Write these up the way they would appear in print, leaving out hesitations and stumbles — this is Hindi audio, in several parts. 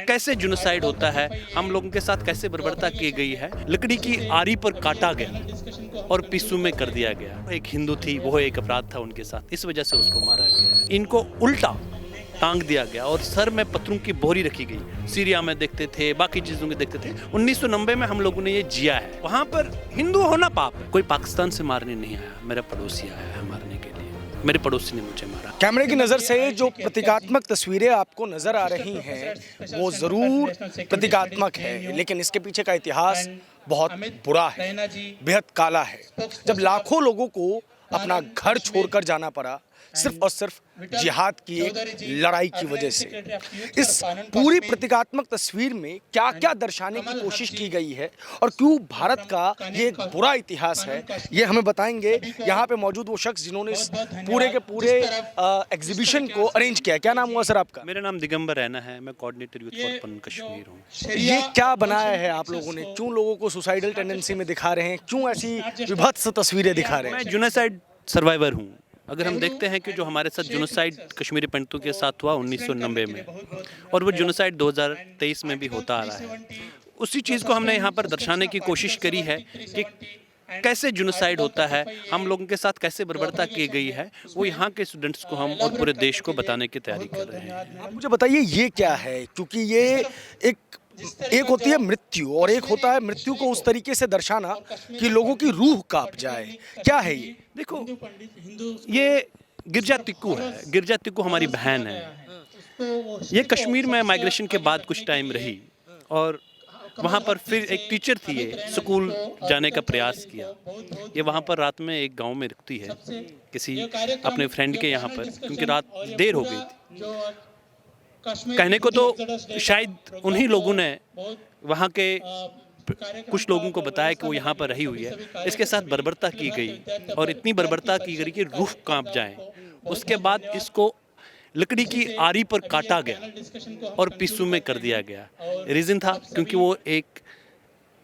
कैसे जुनोसाइड होता है, हम लोगों के साथ कैसे बर्बरता की गई है। लकड़ी की आरी पर काटा गया और पिस्सू में कर दिया गया। एक हिंदू थी, वो एक अपराध था उनके साथ, इस वजह से उसको मारा गया। इनको उल्टा टांग दिया गया और सर में पत्थरों की बोरी रखी गई। सीरिया में देखते थे, बाकी चीज़ों में देखते थे। 1990 में हम लोगों ने ये जिया है। वहाँ पर हिंदू होना पाप है। कोई पाकिस्तान से मारने नहीं आया, मेरा पड़ोसी आया है मारने के लिए। मेरे पड़ोसी ने मुझे मारा। कैमरे की नज़र से जो प्रतीकात्मक तस्वीरें आपको नज़र आ रही हैं वो ज़रूर प्रतीकात्मक है, लेकिन इसके पीछे का इतिहास बहुत बुरा है, बेहद काला है। जब लाखों लोगों को अपना घर छोड़कर जाना पड़ा सिर्फ और सिर्फ जिहाद की एक लड़ाई की वजह से। इस पूरी प्रतीकात्मक तस्वीर में क्या क्या दर्शाने की कोशिश की गई है और क्यों भारत का ये एक बुरा इतिहास है, ये हमें बताएंगे यहाँ पे मौजूद वो शख्स जिन्होंने इस पूरे के पूरे एग्जीबिशन को अरेंज किया। क्या नाम हुआ सर आपका? मेरा नाम दिगंबर रैना है, मैं कोऑर्डिनेटर यूथ फॉर पन कश्मीर हूँ। ये क्या बनाया है आप लोगों ने? क्यों लोगों को सुसाइडल टेंडेंसी में दिखा रहे हैं? क्यों ऐसी विभत्स तस्वीरें दिखा रहे हैं? मैं जुनोसाइड सर्वाइवर हूँ। अगर हम देखते हैं कि जो हमारे साथ जुनोसाइड कश्मीरी पंडितों के साथ हुआ 1990 में, और वो जुनोसाइड 2023 में भी होता आ रहा है, उसी चीज़ को हमने यहाँ पर दर्शाने की कोशिश करी है कि कैसे जुनोसाइड होता है, हम लोगों के साथ कैसे बर्बरता की गई है। वो यहाँ के स्टूडेंट्स को हम और पूरे देश को बताने की तैयारी कर रहे हैं। आप मुझे बताइए ये क्या है, क्योंकि ये एक होती है मृत्यु और एक होता है मृत्यु को उस तरीके से दर्शाना कि लोगों की रूह कांप जाए। क्या है ये? देखो, ये गिरजा तिक्कू है। गिरजा तिक्कू हमारी बहन है। ये कश्मीर में माइग्रेशन के बाद कुछ टाइम रही और वहाँ पर फिर एक टीचर थी, ये स्कूल जाने का प्रयास किया। ये वहाँ पर रात में एक गांव में रुकती है किसी अपने फ्रेंड के यहाँ पर, क्योंकि रात देर हो गई थी। कहने को तो शायद उन्हीं लोगों ने वहाँ के कुछ लोगों को बताया कि वो यहाँ पर रही हुई है। इसके साथ बर्बरता की गई और इतनी बर्बरता की गई कि रूह कांप जाए। उसके बाद इसको लकड़ी की आरी पर काटा गया और पिस्सू में कर दिया गया। रीज़न था क्योंकि वो एक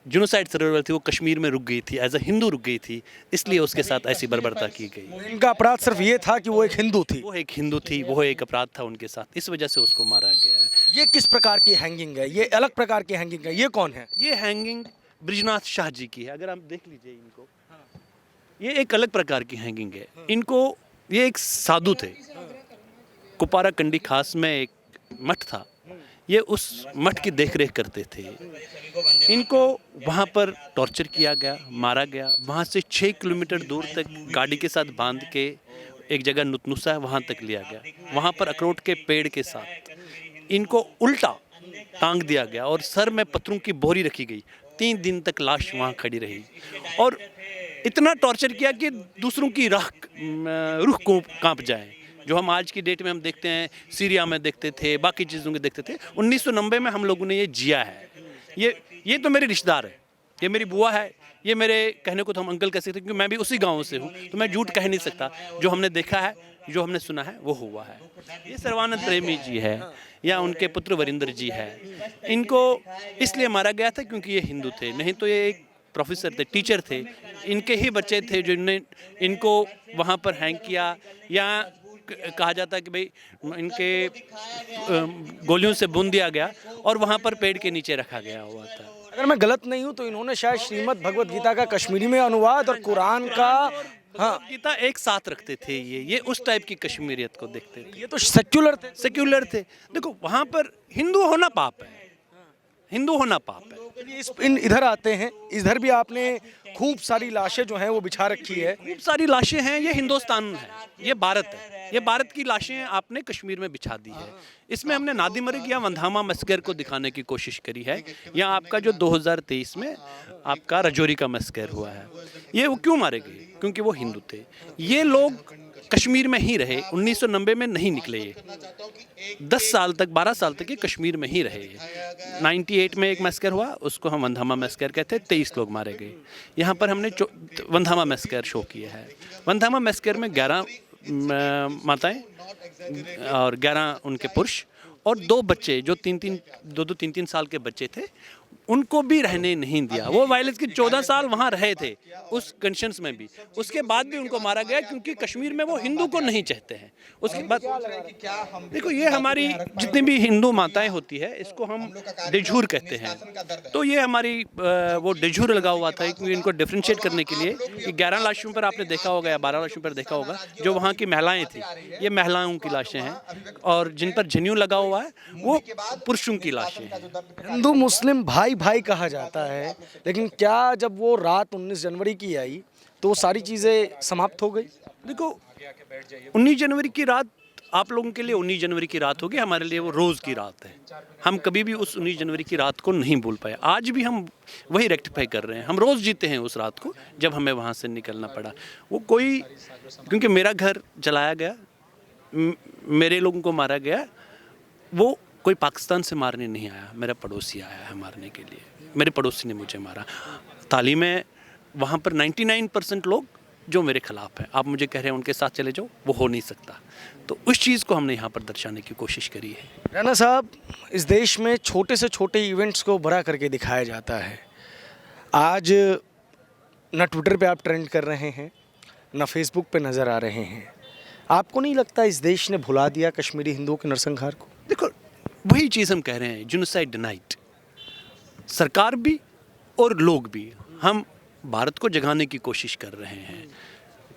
जुनोसाइड सर्वाइवर थी, वो कश्मीर में रुक गई थी, एज अ हिंदू रुक गई थी, इसलिए उसके साथ ऐसी बर्बरता की गई। इनका अपराध सिर्फ ये था कि वो एक हिंदू थी। वो एक हिंदू थी, वो एक अपराध था उनके साथ, इस वजह से उसको मारा गया है। ये किस प्रकार की हैंगिंग है? ये अलग प्रकार की हैंगिंग है। ये कौन है? ये हैंगिंग ब्रिजनाथ शाह जी की है। अगर आप देख लीजिए इनको, ये एक अलग प्रकार की हैंगिंग है। इनको, ये एक साधु थे, कुपारा कंडी खास में एक मठ था, ये उस मठ की देखरेख करते थे। इनको वहाँ पर टॉर्चर किया गया, मारा गया। वहाँ से 6 किलोमीटर दूर तक गाड़ी के साथ बांध के एक जगह नुतनुसा है, वहाँ तक लिया गया। वहाँ पर अखरोट के पेड़ के साथ इनको उल्टा टांग दिया गया और सर में पत्थरों की बोरी रखी गई। 3 दिन तक लाश वहाँ खड़ी रही और इतना टॉर्चर किया कि दूसरों की रूह को कांप जाए। जो हम आज की डेट में हम देखते हैं, सीरिया में देखते थे, बाकी चीज़ों में देखते थे। 1990 में हम लोगों ने ये जिया है। ये तो मेरे रिश्तेदार है, ये मेरी बुआ है, ये मेरे कहने को तो हम अंकल कह सकते हैं, क्योंकि मैं भी उसी गांव से हूँ, तो मैं झूठ कह नहीं सकता। जो हमने देखा है, जो हमने सुना है, वो हुआ है। ये सर्वानंद प्रेमी जी है या उनके पुत्र वरिंदर जी है। इनको इसलिए मारा गया था क्योंकि ये हिंदू थे, नहीं तो ये एक प्रोफेसर थे, टीचर थे। इनके ही बच्चे थे जिनने इनको वहाँ पर हैंग किया, या कहा जाता है कि भाई इनके गोलियों से बुन दिया गया और वहाँ पर पेड़ के नीचे रखा गया हुआ था। अगर मैं गलत नहीं हूँ तो इन्होंने शायद श्रीमद् भगवत गीता का कश्मीरी में अनुवाद और कुरान का, हाँ, गीता एक साथ रखते थे। ये उस टाइप की कश्मीरियत को देखते थे। ये तो सेक्युलर थे। सेक्युलर थे। देखो, वहाँ पर हिंदू होना पाप है, हिंदू होना पाप है। इधर आते हैं, इधर भी आपने खूब सारी लाशें जो हैं वो बिछा रखी है। खूब सारी लाशें हैं। ये हिंदुस्तान है, ये भारत है, ये भारत की लाशें आपने कश्मीर में बिछा दी है। इसमें हमने नादी मर्ग या वंधामा मैसेकर को दिखाने की कोशिश करी है, या आपका जो 2023 में आपका रजौरी का मैसेकर हुआ है। ये वो क्यों मारे गए? क्योंकि वो हिंदू थे। ये लोग कश्मीर में ही रहे, 1990 में नहीं निकले। ये 10 साल तक, 12 साल तक ये कश्मीर में ही रहे। 98 में एक मैसेकर हुआ, उसको हम वंधामा मैसेकर कहते हैं। 23 लोग मारे गए। यहाँ पर हमने वंधामा मैसेकर शो किया है। वंधामा मैसेकर में 11 माताएं और 11 उनके पुरुष और 2 बच्चे जो 2-3 साल के बच्चे थे, उनको भी रहने नहीं दिया। वो वायलेंस के 14 साल वहाँ रहे थे उस कंडीशंस में भी, उसके बाद भी उनको मारा गया क्योंकि कश्मीर में वो हिंदू को नहीं चाहते हैं। उसके बाद देखो, ये हमारी जितनी भी हिंदू माताएं होती है इसको हम डिजूर कहते हैं, तो ये हमारी वो डिजूर लगा हुआ था क्योंकि इनको डिफ्रेंशिएट करने के लिए कि 11 लाशों पर आपने देखा होगा या 12 लाशों पर देखा होगा, जो वहाँ की महिलाएं थी ये महिलाओं की लाशें हैं, और जिन पर जनेऊ लगा हुआ है वो पुरुषों की लाशें हैं। हिंदू मुस्लिम भाई भाई कहा जाता है, लेकिन क्या जब वो रात 19 जनवरी की आई तो वो सारी चीज़ें समाप्त हो गई? देखो, 19 जनवरी की रात आप लोगों के लिए 19 जनवरी की रात होगी, हमारे लिए वो रोज़ की रात है। हम कभी भी उस 19 जनवरी की रात को नहीं भूल पाए। आज भी हम वही रेक्टिफाई कर रहे हैं। हम रोज़ जीते हैं उस रात को जब हमें वहाँ से निकलना पड़ा। वो कोई, क्योंकि मेरा घर जलाया गया, मेरे लोगों को मारा गया, वो कोई पाकिस्तान से मारने नहीं आया, मेरा पड़ोसी आया है मारने के लिए। मेरे पड़ोसी ने मुझे मारा। ताली में वहाँ पर 99% लोग जो मेरे खिलाफ हैं, आप मुझे कह रहे हैं उनके साथ चले जाओ, वो हो नहीं सकता। तो उस चीज़ को हमने यहाँ पर दर्शाने की कोशिश करी है। रैना साहब, इस देश में छोटे से छोटे इवेंट्स को बड़ा करके दिखाया जाता है। आज न ट्विटर पे आप ट्रेंड कर रहे हैं, न फेसबुक पे नज़र आ रहे हैं। आपको नहीं लगता इस देश ने भुला दिया कश्मीरी हिंदुओं के नरसंहार को? देखो, वही चीज़ हम कह रहे हैं, जेनोसाइड डिनाइड। सरकार भी और लोग भी, हम भारत को जगाने की कोशिश कर रहे हैं।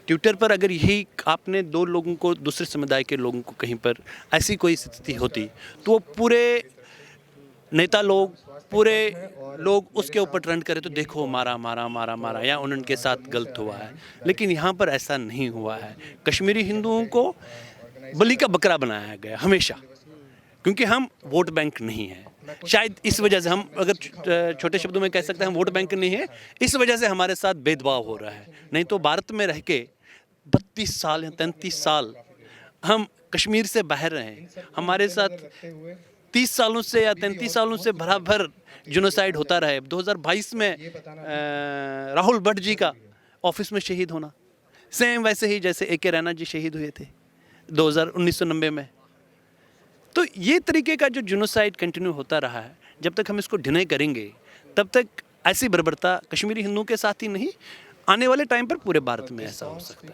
ट्विटर पर अगर यही आपने दो लोगों को, दूसरे समुदाय के लोगों को कहीं पर ऐसी कोई स्थिति होती तो वो पूरे नेता लोग, पूरे लोग उसके ऊपर ट्रेंड करें तो देखो मारा मारा मारा मारा, या उनके साथ गलत हुआ है। लेकिन यहाँ पर ऐसा नहीं हुआ है। कश्मीरी हिंदुओं को बलि का बकरा बनाया गया हमेशा, क्योंकि हम वोट बैंक नहीं है। शायद इस वजह से, हम अगर छोटे शब्दों में कह सकते हैं हम वोट बैंक नहीं है, इस वजह से हमारे साथ भेदभाव हो रहा है। नहीं तो भारत में रह के 32 साल या 33 साल हम कश्मीर से बाहर रहे हैं, हमारे साथ 30 सालों से या 33 सालों से बराबर जेनोसाइड होता रहा है। 2022 में राहुल भट्ट जी का ऑफिस में शहीद होना, सेम वैसे ही जैसे AK रैना जी शहीद हुए थे 1990 में। तो ये तरीके का जो जेनोसाइड कंटिन्यू होता रहा है, जब तक हम इसको डिनाई करेंगे तब तक ऐसी बर्बरता कश्मीरी हिंदुओं के साथ ही नहीं, आने वाले टाइम पर पूरे भारत में ऐसा हो सकता है।